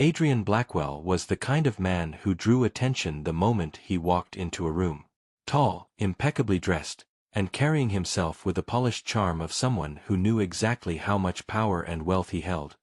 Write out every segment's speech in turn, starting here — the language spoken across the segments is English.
Adrian Blackwell was the kind of man who drew attention the moment he walked into a room. Tall, impeccably dressed, and carrying himself with the polished charm of someone who knew exactly how much power and wealth he held.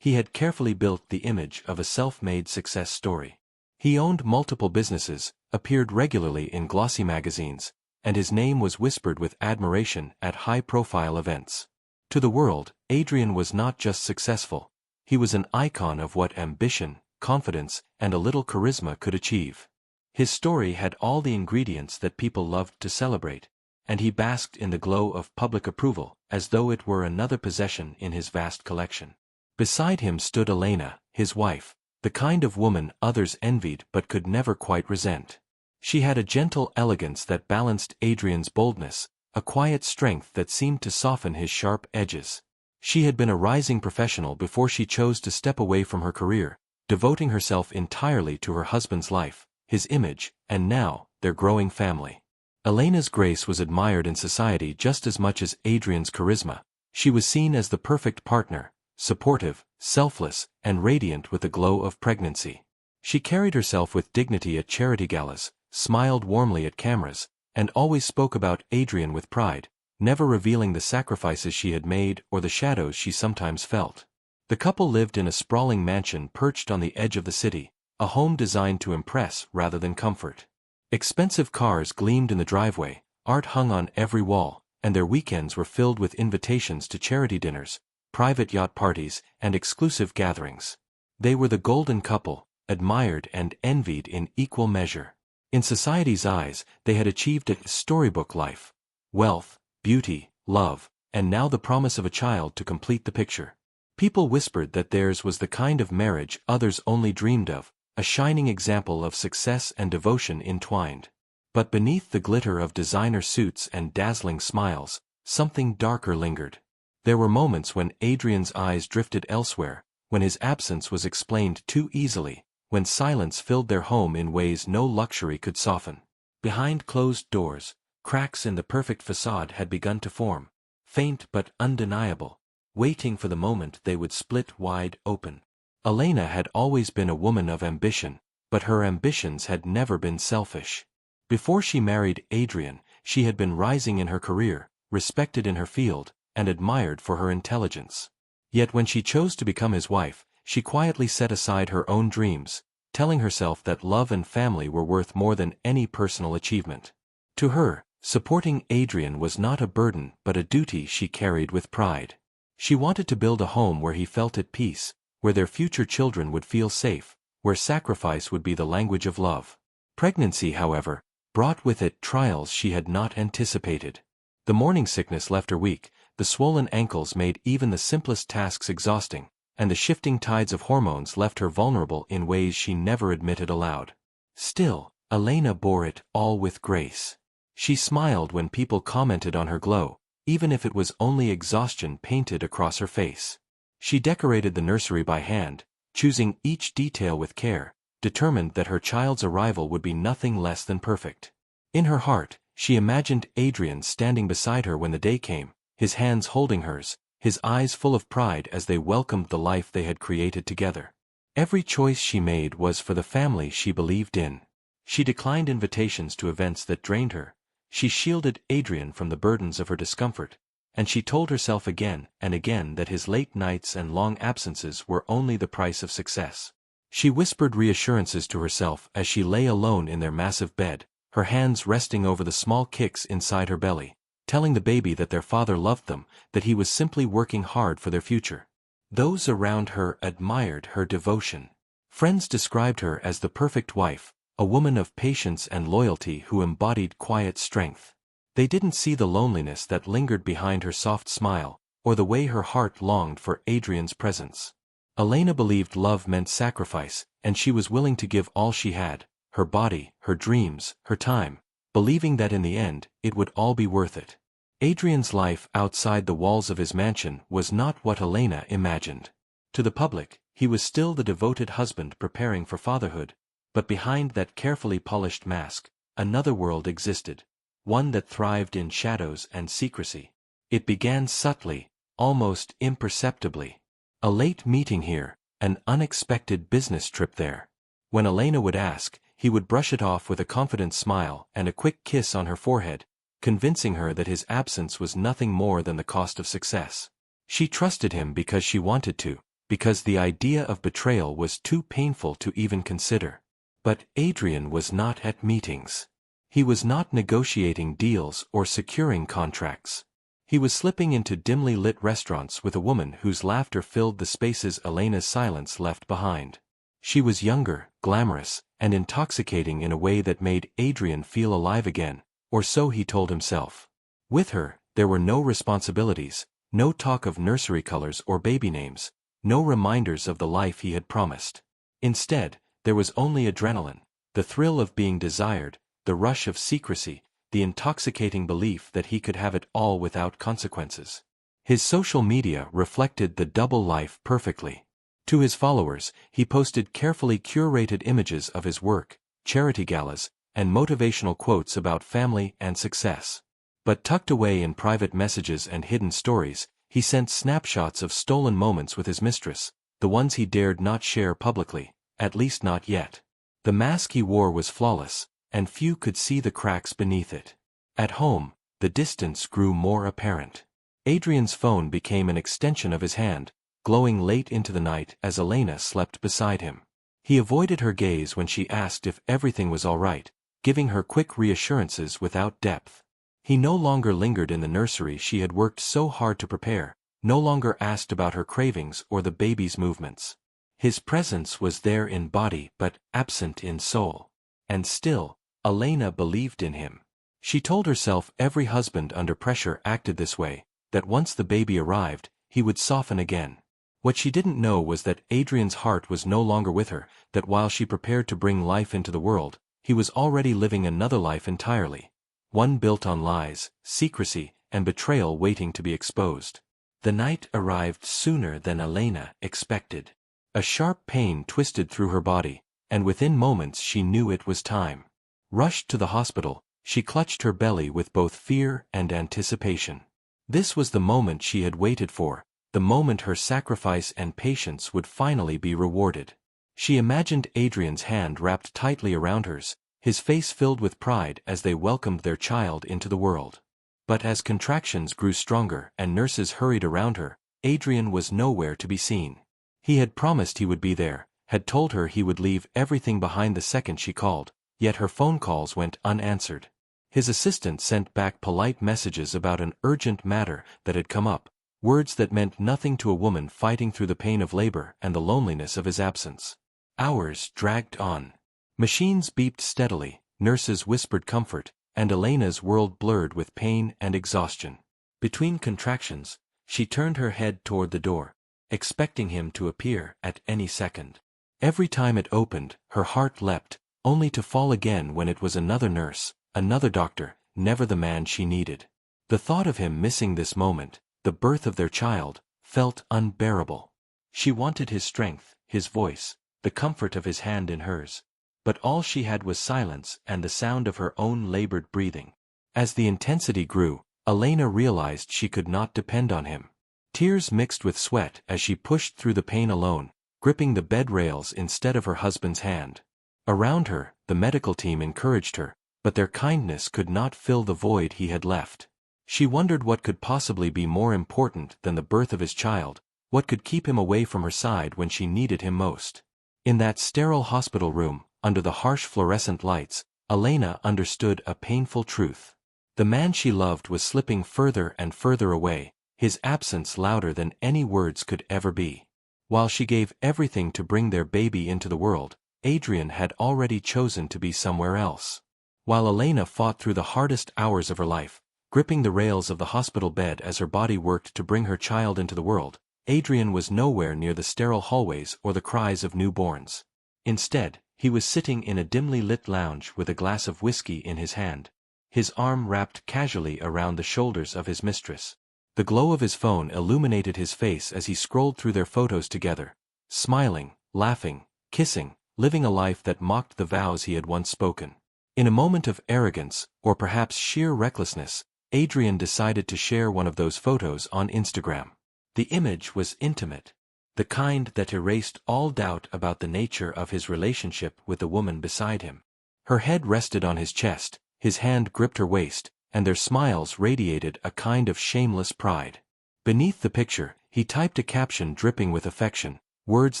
He had carefully built the image of a self-made success story. He owned multiple businesses, appeared regularly in glossy magazines, and his name was whispered with admiration at high-profile events. To the world, Adrian was not just successful. He was an icon of what ambition, confidence, and a little charisma could achieve. His story had all the ingredients that people loved to celebrate, and he basked in the glow of public approval, as though it were another possession in his vast collection. Beside him stood Elena, his wife, the kind of woman others envied but could never quite resent. She had a gentle elegance that balanced Adrian's boldness, a quiet strength that seemed to soften his sharp edges. She had been a rising professional before she chose to step away from her career, devoting herself entirely to her husband's life, his image, and now, their growing family. Elena's grace was admired in society just as much as Adrian's charisma. She was seen as the perfect partner, supportive, selfless, and radiant with the glow of pregnancy. She carried herself with dignity at charity galas, smiled warmly at cameras, and always spoke about Adrian with pride, never revealing the sacrifices she had made or the shadows she sometimes felt. The couple lived in a sprawling mansion perched on the edge of the city, a home designed to impress rather than comfort. Expensive cars gleamed in the driveway, art hung on every wall, and their weekends were filled with invitations to charity dinners, private yacht parties, and exclusive gatherings. They were the golden couple, admired and envied in equal measure. In society's eyes, they had achieved a storybook life. Wealth, beauty, love, and now the promise of a child to complete the picture. People whispered that theirs was the kind of marriage others only dreamed of, a shining example of success and devotion entwined. But beneath the glitter of designer suits and dazzling smiles, something darker lingered. There were moments when Adrian's eyes drifted elsewhere, when his absence was explained too easily, when silence filled their home in ways no luxury could soften. Behind closed doors, cracks in the perfect facade had begun to form, faint but undeniable, waiting for the moment they would split wide open. Elena had always been a woman of ambition, but her ambitions had never been selfish. Before she married Adrian, she had been rising in her career, respected in her field, and admired for her intelligence. Yet when she chose to become his wife, she quietly set aside her own dreams, telling herself that love and family were worth more than any personal achievement. To her, supporting Adrian was not a burden but a duty she carried with pride. She wanted to build a home where he felt at peace, where their future children would feel safe, where sacrifice would be the language of love. Pregnancy, however, brought with it trials she had not anticipated. The morning sickness left her weak, the swollen ankles made even the simplest tasks exhausting, and the shifting tides of hormones left her vulnerable in ways she never admitted aloud. Still, Elena bore it all with grace. She smiled when people commented on her glow, even if it was only exhaustion painted across her face. She decorated the nursery by hand, choosing each detail with care, determined that her child's arrival would be nothing less than perfect. In her heart, she imagined Adrian standing beside her when the day came, his hands holding hers, his eyes full of pride as they welcomed the life they had created together. Every choice she made was for the family she believed in. She declined invitations to events that drained her. She shielded Adrian from the burdens of her discomfort, and she told herself again and again that his late nights and long absences were only the price of success. She whispered reassurances to herself as she lay alone in their massive bed, her hands resting over the small kicks inside her belly, telling the baby that their father loved them, that he was simply working hard for their future. Those around her admired her devotion. Friends described her as the perfect wife, a woman of patience and loyalty who embodied quiet strength. They didn't see the loneliness that lingered behind her soft smile, or the way her heart longed for Adrian's presence. Elena believed love meant sacrifice, and she was willing to give all she had, her body, her dreams, her time, believing that in the end, it would all be worth it. Adrian's life outside the walls of his mansion was not what Elena imagined. To the public, he was still the devoted husband preparing for fatherhood, but behind that carefully polished mask, another world existed, one that thrived in shadows and secrecy. It began subtly, almost imperceptibly. A late meeting here, an unexpected business trip there. When Elena would ask, he would brush it off with a confident smile and a quick kiss on her forehead, convincing her that his absence was nothing more than the cost of success. She trusted him because she wanted to, because the idea of betrayal was too painful to even consider. But Adrian was not at meetings. He was not negotiating deals or securing contracts. He was slipping into dimly lit restaurants with a woman whose laughter filled the spaces Elena's silence left behind. She was younger, glamorous, and intoxicating in a way that made Adrian feel alive again, or so he told himself. With her, there were no responsibilities, no talk of nursery colors or baby names, no reminders of the life he had promised. Instead, there was only adrenaline, the thrill of being desired, the rush of secrecy, the intoxicating belief that he could have it all without consequences. His social media reflected the double life perfectly. To his followers, he posted carefully curated images of his work, charity galas, and motivational quotes about family and success. But tucked away in private messages and hidden stories, he sent snapshots of stolen moments with his mistress, the ones he dared not share publicly, at least not yet. The mask he wore was flawless, and few could see the cracks beneath it. At home, the distance grew more apparent. Adrian's phone became an extension of his hand, glowing late into the night as Elena slept beside him. He avoided her gaze when she asked if everything was all right, giving her quick reassurances without depth. He no longer lingered in the nursery she had worked so hard to prepare, no longer asked about her cravings or the baby's movements. His presence was there in body but absent in soul. And still, Elena believed in him. She told herself every husband under pressure acted this way, that once the baby arrived, he would soften again. What she didn't know was that Adrian's heart was no longer with her, that while she prepared to bring life into the world, he was already living another life entirely. One built on lies, secrecy, and betrayal waiting to be exposed. The night arrived sooner than Elena expected. A sharp pain twisted through her body, and within moments she knew it was time. Rushed to the hospital, she clutched her belly with both fear and anticipation. This was the moment she had waited for, the moment her sacrifice and patience would finally be rewarded. She imagined Adrian's hand wrapped tightly around hers, his face filled with pride as they welcomed their child into the world. But as contractions grew stronger and nurses hurried around her, Adrian was nowhere to be seen. He had promised he would be there, had told her he would leave everything behind the second she called, yet her phone calls went unanswered. His assistant sent back polite messages about an urgent matter that had come up, words that meant nothing to a woman fighting through the pain of labor and the loneliness of his absence. Hours dragged on. Machines beeped steadily, nurses whispered comfort, and Elena's world blurred with pain and exhaustion. Between contractions, she turned her head toward the door, expecting him to appear at any second. Every time it opened, her heart leapt, only to fall again when it was another nurse, another doctor, never the man she needed. The thought of him missing this moment, the birth of their child, felt unbearable. She wanted his strength, his voice, the comfort of his hand in hers. But all she had was silence and the sound of her own labored breathing. As the intensity grew, Elena realized she could not depend on him. Tears mixed with sweat as she pushed through the pain alone, gripping the bed rails instead of her husband's hand. Around her, the medical team encouraged her, but their kindness could not fill the void he had left. She wondered what could possibly be more important than the birth of his child, what could keep him away from her side when she needed him most. In that sterile hospital room, under the harsh fluorescent lights, Elena understood a painful truth. The man she loved was slipping further and further away, his absence louder than any words could ever be. While she gave everything to bring their baby into the world, Adrian had already chosen to be somewhere else. While Elena fought through the hardest hours of her life, gripping the rails of the hospital bed as her body worked to bring her child into the world, Adrian was nowhere near the sterile hallways or the cries of newborns. Instead, he was sitting in a dimly lit lounge with a glass of whiskey in his hand, his arm wrapped casually around the shoulders of his mistress. The glow of his phone illuminated his face as he scrolled through their photos together, smiling, laughing, kissing, living a life that mocked the vows he had once spoken. In a moment of arrogance, or perhaps sheer recklessness, Adrian decided to share one of those photos on Instagram. The image was intimate. the kind that erased all doubt about the nature of his relationship with the woman beside him. Her head rested on his chest, his hand gripped her waist, and their smiles radiated a kind of shameless pride. Beneath the picture, he typed a caption dripping with affection, words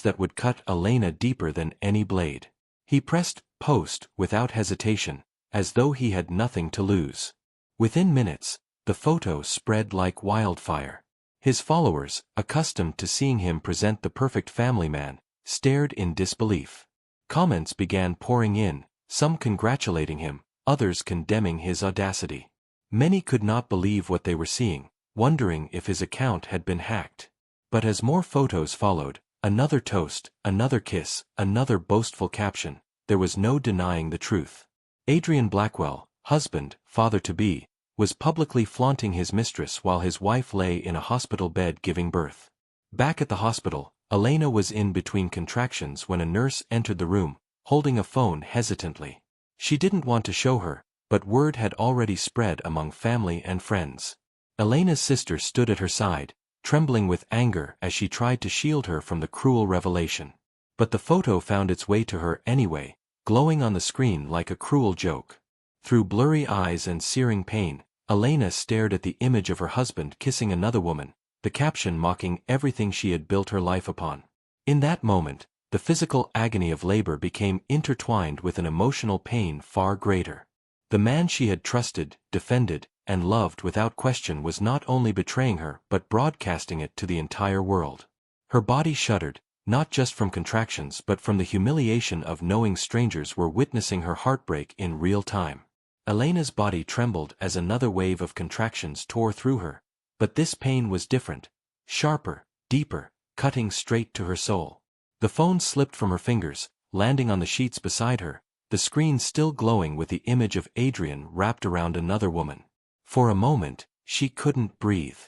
that would cut Elena deeper than any blade. He pressed post without hesitation, as though he had nothing to lose. Within minutes, the photo spread like wildfire. His followers, accustomed to seeing him present the perfect family man, stared in disbelief. Comments began pouring in, some congratulating him, others condemning his audacity. Many could not believe what they were seeing, wondering if his account had been hacked. But as more photos followed, another toast, another kiss, another boastful caption, there was no denying the truth. Adrian Blackwell, husband, father-to-be, was publicly flaunting his mistress while his wife lay in a hospital bed giving birth. Back at the hospital, Elena was in between contractions when a nurse entered the room, holding a phone hesitantly. She didn't want to show her, but word had already spread among family and friends. Elena's sister stood at her side, trembling with anger as she tried to shield her from the cruel revelation. But the photo found its way to her anyway, glowing on the screen like a cruel joke. Through blurry eyes and searing pain, Elena stared at the image of her husband kissing another woman, the caption mocking everything she had built her life upon. In that moment, the physical agony of labor became intertwined with an emotional pain far greater. The man she had trusted, defended, and loved without question was not only betraying her but broadcasting it to the entire world. Her body shuddered, not just from contractions but from the humiliation of knowing strangers were witnessing her heartbreak in real time. Elena's body trembled as another wave of contractions tore through her, but this pain was different, sharper, deeper, cutting straight to her soul. The phone slipped from her fingers, landing on the sheets beside her, the screen still glowing with the image of Adrian wrapped around another woman. For a moment, she couldn't breathe.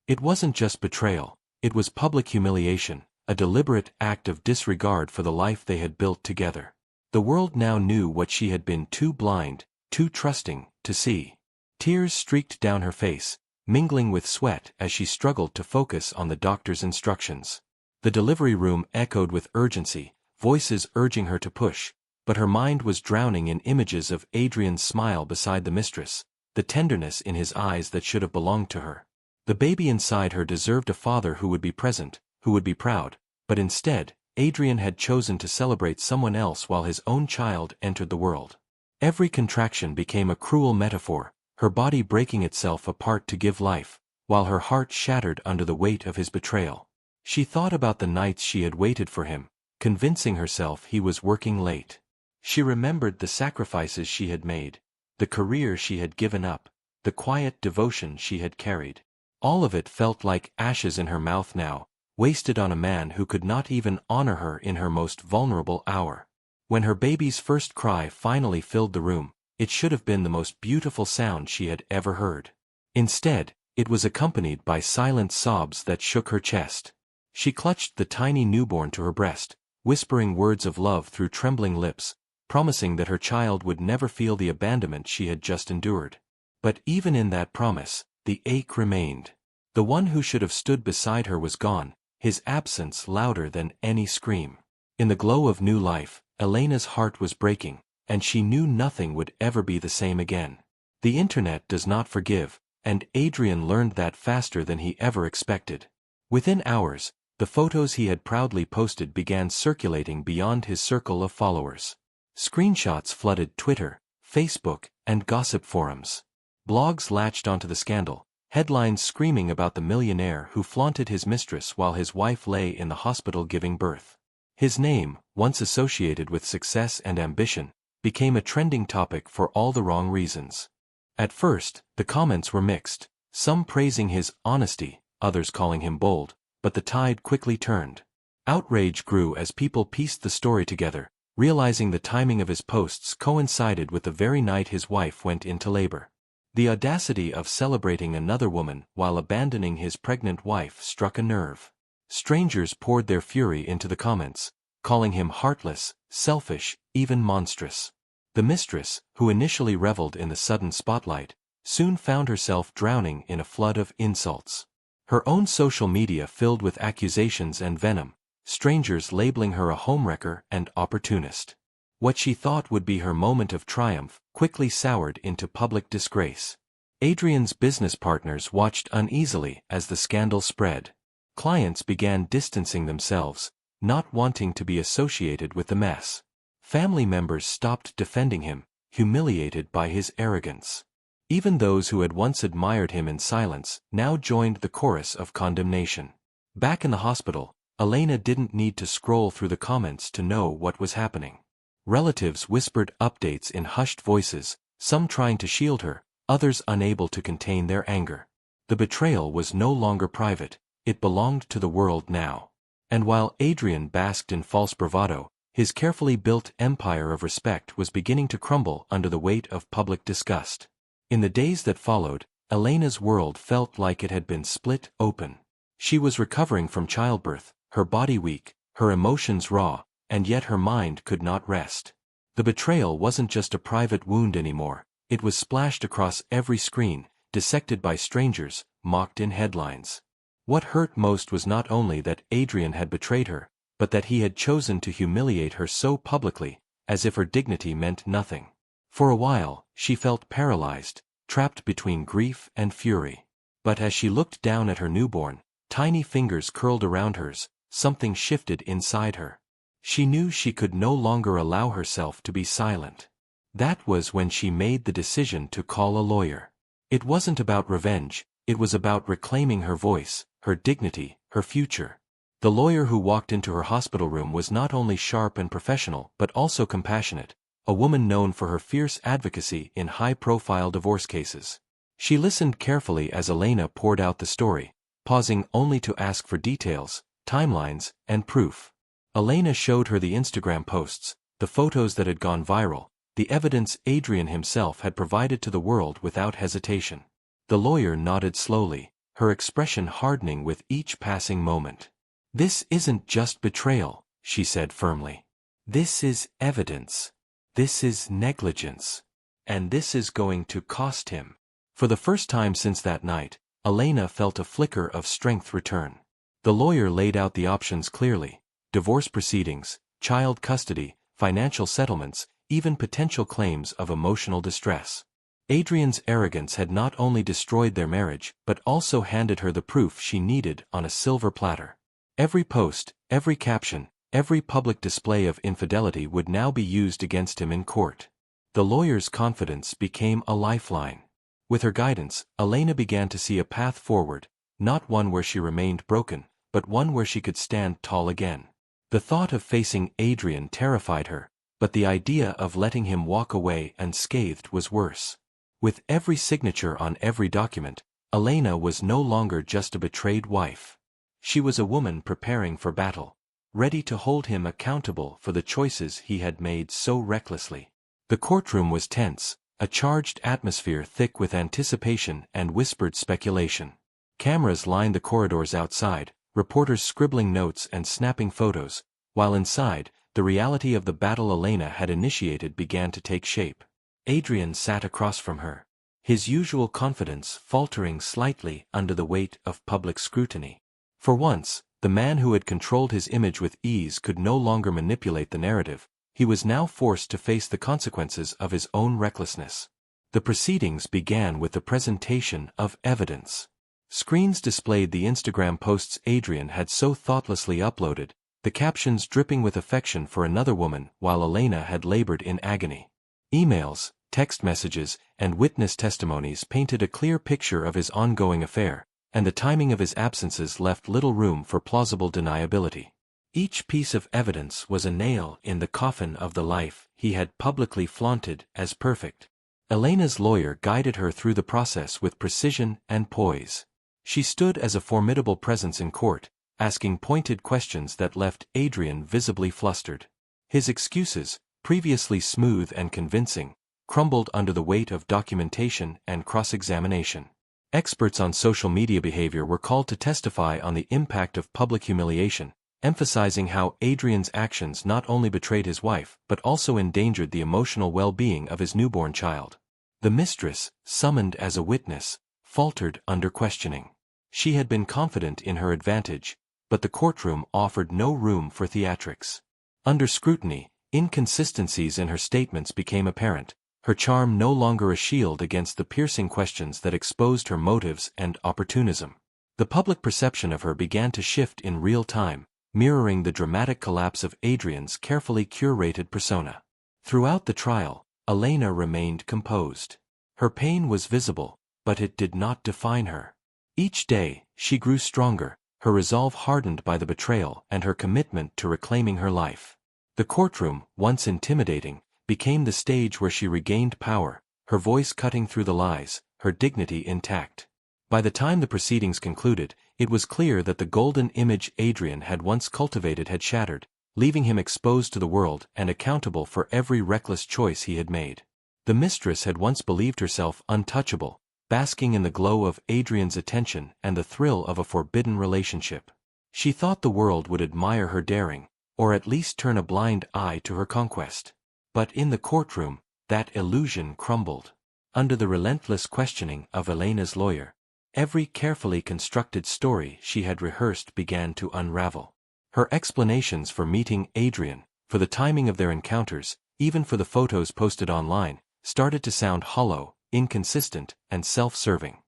It wasn't just betrayal, it was public humiliation, a deliberate act of disregard for the life they had built together. The world now knew what she had been too blind, too trusting, to see. Tears streaked down her face, mingling with sweat as she struggled to focus on the doctor's instructions. The delivery room echoed with urgency, voices urging her to push, but her mind was drowning in images of Adrian's smile beside the mistress, the tenderness in his eyes that should have belonged to her. The baby inside her deserved a father who would be present, who would be proud, but instead, Adrian had chosen to celebrate someone else while his own child entered the world. Every contraction became a cruel metaphor, her body breaking itself apart to give life, while her heart shattered under the weight of his betrayal. She thought about the nights she had waited for him, convincing herself he was working late. She remembered the sacrifices she had made, the career she had given up, the quiet devotion she had carried. All of it felt like ashes in her mouth now, wasted on a man who could not even honor her in her most vulnerable hour. When her baby's first cry finally filled the room, it should have been the most beautiful sound she had ever heard. Instead, it was accompanied by silent sobs that shook her chest. She clutched the tiny newborn to her breast, whispering words of love through trembling lips, promising that her child would never feel the abandonment she had just endured. But even in that promise, the ache remained. The one who should have stood beside her was gone, his absence louder than any scream. In the glow of new life, Elena's heart was breaking, and she knew nothing would ever be the same again. The internet does not forgive, and Adrian learned that faster than he ever expected. Within hours, the photos he had proudly posted began circulating beyond his circle of followers. Screenshots flooded Twitter, Facebook, and gossip forums. Blogs latched onto the scandal, headlines screaming about the millionaire who flaunted his mistress while his wife lay in the hospital giving birth. His name, once associated with success and ambition, became a trending topic for all the wrong reasons. At first, the comments were mixed, some praising his honesty, others calling him bold, but the tide quickly turned. Outrage grew as people pieced the story together, realizing the timing of his posts coincided with the very night his wife went into labor. The audacity of celebrating another woman while abandoning his pregnant wife struck a nerve. Strangers poured their fury into the comments, calling him heartless, selfish, even monstrous. The mistress, who initially reveled in the sudden spotlight, soon found herself drowning in a flood of insults. Her own social media filled with accusations and venom, strangers labeling her a homewrecker and opportunist. What she thought would be her moment of triumph quickly soured into public disgrace. Adrian's business partners watched uneasily as the scandal spread. Clients began distancing themselves, not wanting to be associated with the mess. Family members stopped defending him, humiliated by his arrogance. Even those who had once admired him in silence now joined the chorus of condemnation. Back in the hospital, Elena didn't need to scroll through the comments to know what was happening. Relatives whispered updates in hushed voices, some trying to shield her, others unable to contain their anger. The betrayal was no longer private, it belonged to the world now. And while Adrian basked in false bravado, his carefully built empire of respect was beginning to crumble under the weight of public disgust. In the days that followed, Elena's world felt like it had been split open. She was recovering from childbirth, her body weak, her emotions raw, and yet her mind could not rest. The betrayal wasn't just a private wound anymore, it was splashed across every screen, dissected by strangers, mocked in headlines. What hurt most was not only that Adrian had betrayed her, but that he had chosen to humiliate her so publicly, as if her dignity meant nothing. For a while, she felt paralyzed, trapped between grief and fury. But as she looked down at her newborn, tiny fingers curled around hers, something shifted inside her. She knew she could no longer allow herself to be silent. That was when she made the decision to call a lawyer. It wasn't about revenge, it was about reclaiming her voice, her dignity, her future. The lawyer who walked into her hospital room was not only sharp and professional but also compassionate, a woman known for her fierce advocacy in high-profile divorce cases. She listened carefully as Elena poured out the story, pausing only to ask for details, timelines, and proof. Elena showed her the Instagram posts, the photos that had gone viral, the evidence Adrian himself had provided to the world without hesitation. The lawyer nodded slowly, her expression hardening with each passing moment. "This isn't just betrayal," she said firmly. "This is evidence. This is negligence. And this is going to cost him." For the first time since that night, Elena felt a flicker of strength return. The lawyer laid out the options clearly: divorce proceedings, child custody, financial settlements, even potential claims of emotional distress. Adrian's arrogance had not only destroyed their marriage but also handed her the proof she needed on a silver platter. Every post, every caption, every public display of infidelity would now be used against him in court. The lawyer's confidence became a lifeline. With her guidance, Elena began to see a path forward, not one where she remained broken, but one where she could stand tall again. The thought of facing Adrian terrified her, but the idea of letting him walk away unscathed was worse. With every signature on every document, Elena was no longer just a betrayed wife. She was a woman preparing for battle, ready to hold him accountable for the choices he had made so recklessly. The courtroom was tense, a charged atmosphere thick with anticipation and whispered speculation. Cameras lined the corridors outside, reporters scribbling notes and snapping photos, while inside, the reality of the battle Elena had initiated began to take shape. Adrian sat across from her, his usual confidence faltering slightly under the weight of public scrutiny. For once, the man who had controlled his image with ease could no longer manipulate the narrative. He was now forced to face the consequences of his own recklessness. The proceedings began with the presentation of evidence. Screens displayed the Instagram posts Adrian had so thoughtlessly uploaded, the captions dripping with affection for another woman while Elena had labored in agony. Emails, text messages, and witness testimonies painted a clear picture of his ongoing affair, and the timing of his absences left little room for plausible deniability. Each piece of evidence was a nail in the coffin of the life he had publicly flaunted as perfect. Elena's lawyer guided her through the process with precision and poise. She stood as a formidable presence in court, asking pointed questions that left Adrian visibly flustered. His excuses, previously smooth and convincing, crumbled under the weight of documentation and cross-examination. Experts on social media behavior were called to testify on the impact of public humiliation, emphasizing how Adrian's actions not only betrayed his wife but also endangered the emotional well-being of his newborn child. The mistress, summoned as a witness, faltered under questioning. She had been confident in her advantage, but the courtroom offered no room for theatrics. Under scrutiny, inconsistencies in her statements became apparent, her charm no longer a shield against the piercing questions that exposed her motives and opportunism. The public perception of her began to shift in real time, mirroring the dramatic collapse of Adrian's carefully curated persona. Throughout the trial, Elena remained composed. Her pain was visible, but it did not define her. Each day, she grew stronger, her resolve hardened by the betrayal and her commitment to reclaiming her life. The courtroom, once intimidating, became the stage where she regained power, her voice cutting through the lies, her dignity intact. By the time the proceedings concluded, it was clear that the golden image Adrian had once cultivated had shattered, leaving him exposed to the world and accountable for every reckless choice he had made. The mistress had once believed herself untouchable, basking in the glow of Adrian's attention and the thrill of a forbidden relationship. She thought the world would admire her daring, or at least turn a blind eye to her conquest. But in the courtroom, that illusion crumbled. Under the relentless questioning of Elena's lawyer, every carefully constructed story she had rehearsed began to unravel. Her explanations for meeting Adrian, for the timing of their encounters, even for the photos posted online, started to sound hollow, inconsistent, and self-serving.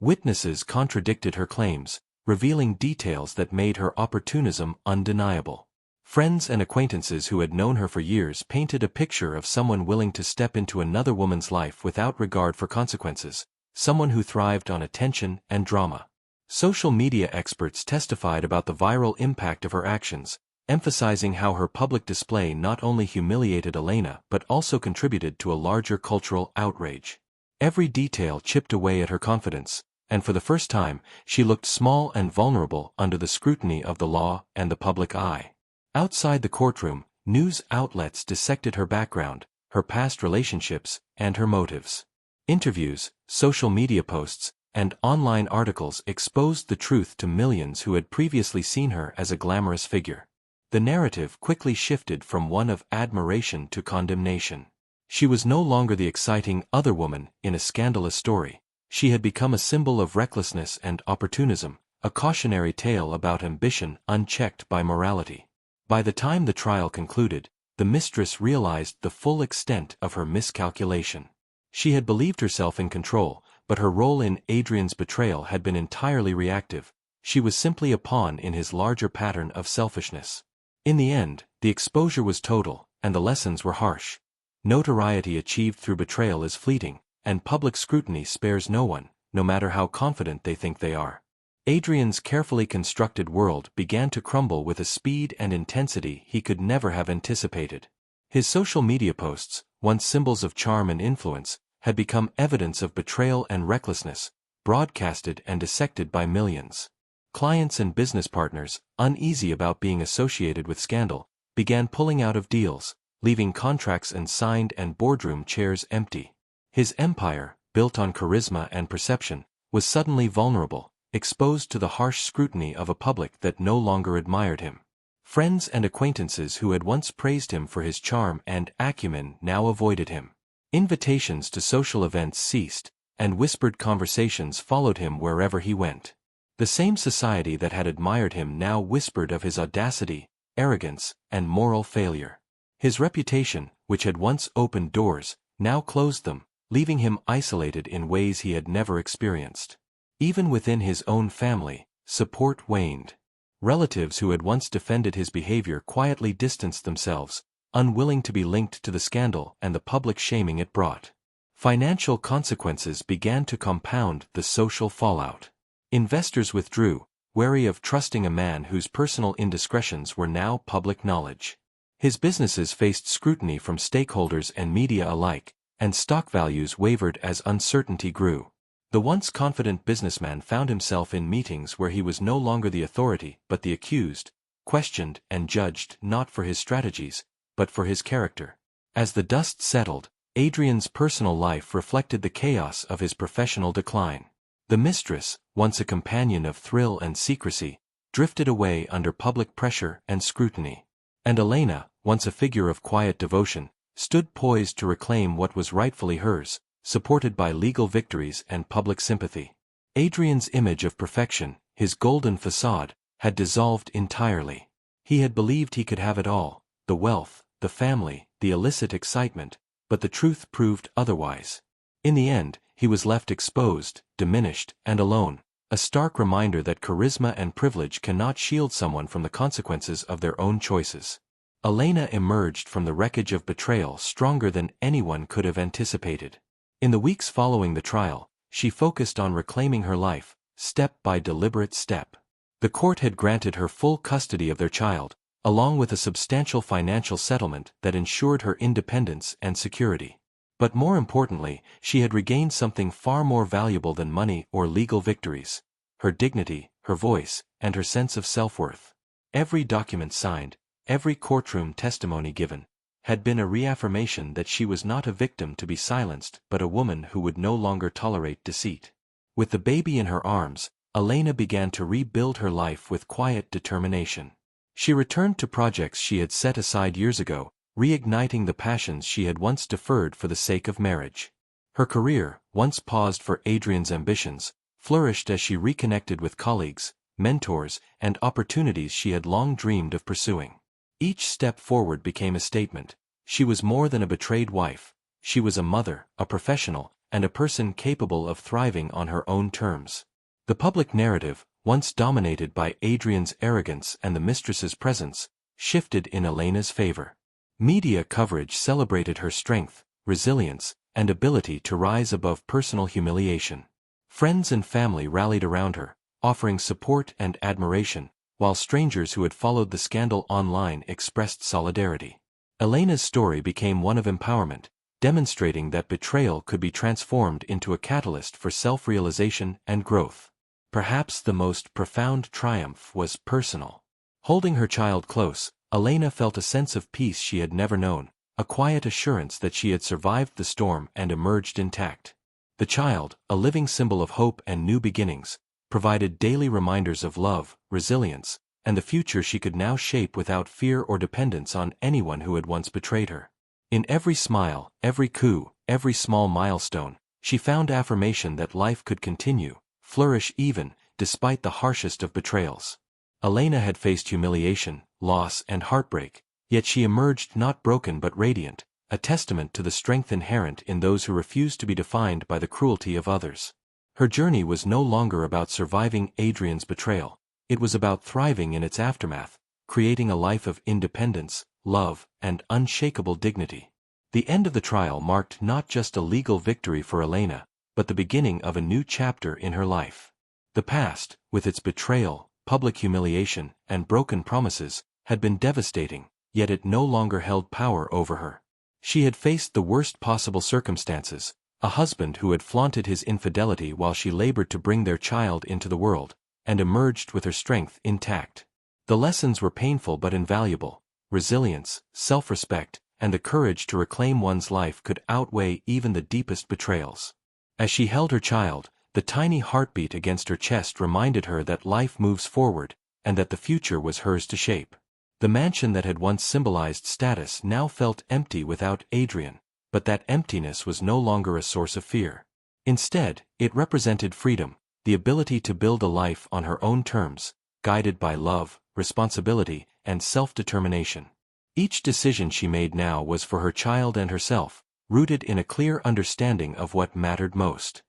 Witnesses contradicted her claims, revealing details that made her opportunism undeniable. Friends and acquaintances who had known her for years painted a picture of someone willing to step into another woman's life without regard for consequences, someone who thrived on attention and drama. Social media experts testified about the viral impact of her actions, emphasizing how her public display not only humiliated Elena but also contributed to a larger cultural outrage. Every detail chipped away at her confidence, and for the first time, she looked small and vulnerable under the scrutiny of the law and the public eye. Outside the courtroom, news outlets dissected her background, her past relationships, and her motives. Interviews, social media posts, and online articles exposed the truth to millions who had previously seen her as a glamorous figure. The narrative quickly shifted from one of admiration to condemnation. She was no longer the exciting other woman in a scandalous story. She had become a symbol of recklessness and opportunism, a cautionary tale about ambition unchecked by morality. By the time the trial concluded, the mistress realized the full extent of her miscalculation. She had believed herself in control, but her role in Adrian's betrayal had been entirely reactive. She was simply a pawn in his larger pattern of selfishness. In the end, the exposure was total, and the lessons were harsh. Notoriety achieved through betrayal is fleeting, and public scrutiny spares no one, no matter how confident they think they are. Adrian's carefully constructed world began to crumble with a speed and intensity he could never have anticipated. His social media posts, once symbols of charm and influence, had become evidence of betrayal and recklessness, broadcasted and dissected by millions. Clients and business partners, uneasy about being associated with scandal, began pulling out of deals, leaving contracts unsigned and boardroom chairs empty. His empire, built on charisma and perception, was suddenly vulnerable, exposed to the harsh scrutiny of a public that no longer admired him. Friends and acquaintances who had once praised him for his charm and acumen now avoided him. Invitations to social events ceased, and whispered conversations followed him wherever he went. The same society that had admired him now whispered of his audacity, arrogance, and moral failure. His reputation, which had once opened doors, now closed them, leaving him isolated in ways he had never experienced. Even within his own family, support waned. Relatives who had once defended his behavior quietly distanced themselves, unwilling to be linked to the scandal and the public shaming it brought. Financial consequences began to compound the social fallout. Investors withdrew, wary of trusting a man whose personal indiscretions were now public knowledge. His businesses faced scrutiny from stakeholders and media alike, and stock values wavered as uncertainty grew. The once confident businessman found himself in meetings where he was no longer the authority but the accused, questioned and judged not for his strategies, but for his character. As the dust settled, Adrian's personal life reflected the chaos of his professional decline. The mistress, once a companion of thrill and secrecy, drifted away under public pressure and scrutiny. And Elena, once a figure of quiet devotion, stood poised to reclaim what was rightfully hers, supported by legal victories and public sympathy. Adrian's image of perfection, his golden facade, had dissolved entirely. He had believed he could have it all, the wealth, the family, the illicit excitement, but the truth proved otherwise. In the end, he was left exposed, diminished, and alone, a stark reminder that charisma and privilege cannot shield someone from the consequences of their own choices. Elena emerged from the wreckage of betrayal stronger than anyone could have anticipated. In the weeks following the trial, she focused on reclaiming her life, step by deliberate step. The court had granted her full custody of their child, along with a substantial financial settlement that ensured her independence and security. But more importantly, she had regained something far more valuable than money or legal victories: her dignity, her voice, and her sense of self-worth. Every document signed, every courtroom testimony given, had been a reaffirmation that she was not a victim to be silenced but a woman who would no longer tolerate deceit. With the baby in her arms, Elena began to rebuild her life with quiet determination. She returned to projects she had set aside years ago, reigniting the passions she had once deferred for the sake of marriage. Her career, once paused for Adrian's ambitions, flourished as she reconnected with colleagues, mentors, and opportunities she had long dreamed of pursuing. Each step forward became a statement. She was more than a betrayed wife. She was a mother, a professional, and a person capable of thriving on her own terms. The public narrative, once dominated by Adrian's arrogance and the mistress's presence, shifted in Elena's favor. Media coverage celebrated her strength, resilience, and ability to rise above personal humiliation. Friends and family rallied around her, offering support and admiration, while strangers who had followed the scandal online expressed solidarity. Elena's story became one of empowerment, demonstrating that betrayal could be transformed into a catalyst for self-realization and growth. Perhaps the most profound triumph was personal. Holding her child close, Elena felt a sense of peace she had never known, a quiet assurance that she had survived the storm and emerged intact. The child, a living symbol of hope and new beginnings, provided daily reminders of love, resilience, and the future she could now shape without fear or dependence on anyone who had once betrayed her. In every smile, every coup, every small milestone, she found affirmation that life could continue, flourish even, despite the harshest of betrayals. Elena had faced humiliation, loss, and heartbreak, yet she emerged not broken but radiant, a testament to the strength inherent in those who refuse to be defined by the cruelty of others. Her journey was no longer about surviving Adrian's betrayal. It was about thriving in its aftermath, creating a life of independence, love, and unshakable dignity. The end of the trial marked not just a legal victory for Elena, but the beginning of a new chapter in her life. The past, with its betrayal, public humiliation, and broken promises, had been devastating, yet it no longer held power over her. She had faced the worst possible circumstances: a husband who had flaunted his infidelity while she labored to bring their child into the world, and emerged with her strength intact. The lessons were painful but invaluable. Resilience, self-respect, and the courage to reclaim one's life could outweigh even the deepest betrayals. As she held her child, the tiny heartbeat against her chest reminded her that life moves forward, and that the future was hers to shape. The mansion that had once symbolized status now felt empty without Adrian, but that emptiness was no longer a source of fear. Instead, it represented freedom, the ability to build a life on her own terms, guided by love, responsibility, and self-determination. Each decision she made now was for her child and herself, rooted in a clear understanding of what mattered most.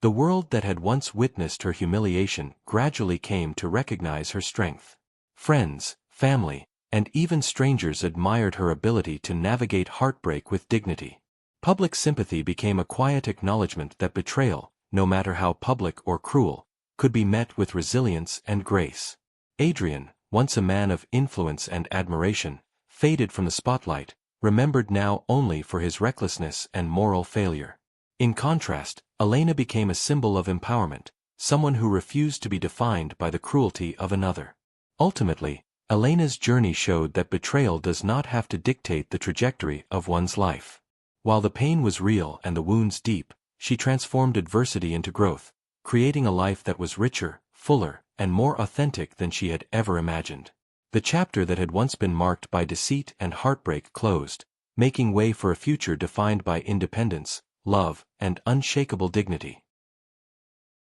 The world that had once witnessed her humiliation gradually came to recognize her strength. Friends, family, and even strangers admired her ability to navigate heartbreak with dignity. Public sympathy became a quiet acknowledgement that betrayal, no matter how public or cruel, could be met with resilience and grace. Adrian, once a man of influence and admiration, faded from the spotlight, remembered now only for his recklessness and moral failure. In contrast, Elena became a symbol of empowerment, someone who refused to be defined by the cruelty of another. Ultimately, Elena's journey showed that betrayal does not have to dictate the trajectory of one's life. While the pain was real and the wounds deep, she transformed adversity into growth, creating a life that was richer, fuller, and more authentic than she had ever imagined. The chapter that had once been marked by deceit and heartbreak closed, making way for a future defined by independence, love, and unshakable dignity.